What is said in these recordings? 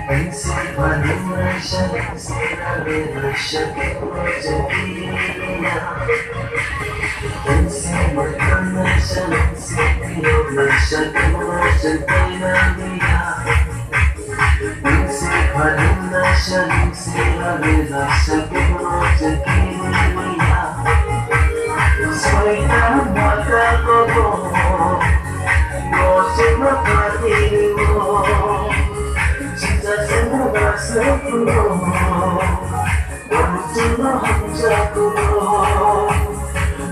Pensi manusia sirare masyaki mojakiya Pensi manusia sirare masyaki mojakiya Pensi manusia sirare masyaki mojakiya Soy tan mata como no se me perdió 진짜 생각났었구나 너무도 혼자구나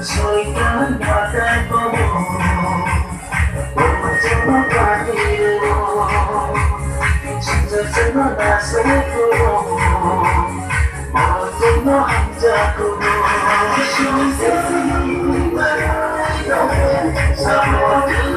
서있던 바다 보고 너무도 가기로 진짜 생각났었구나 너무도 혼자구나 세상이 말하여 사모들고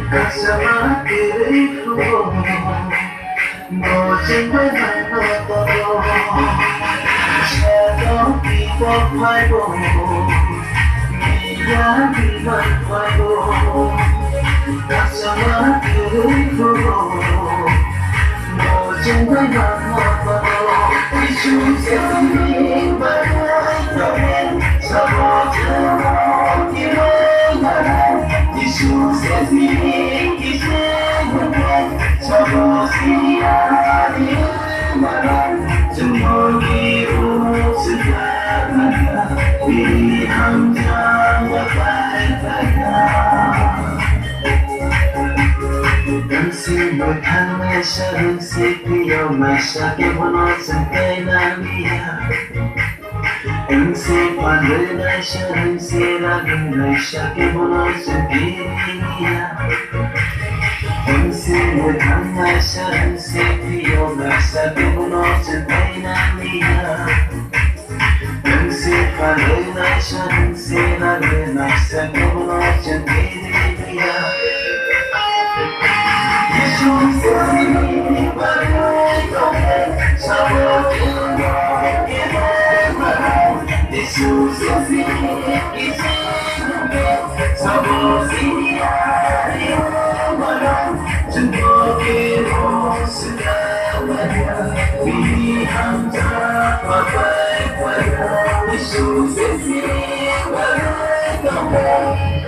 Kasama diriku Mojengwe manotoro Shadow kita paibo Dia bilang paibo Kasama diriku Mojengwe manotoro Isu sesini bagai tohen Sama jeruk Isu sesini kisahnya Sama siari marah Semua biru segalanya Pilihan jawa baik-baiknya Dan simbolkan masyarakat sipio masyarakat monosampai nabiya Ensi pandai syarang siragin masyarakat monosampai Ensi mulkan masyarakat sipio masyarakat monosampai nabiya Ensi pandai syarang siragin masyarakat monosampai Yesus sesini bagai tohen sama dengan Yesus sesini kisahnya sama siari malam Jemput biru segalanya Pilihan dapat baik-baik Yesus sesini bagai tohen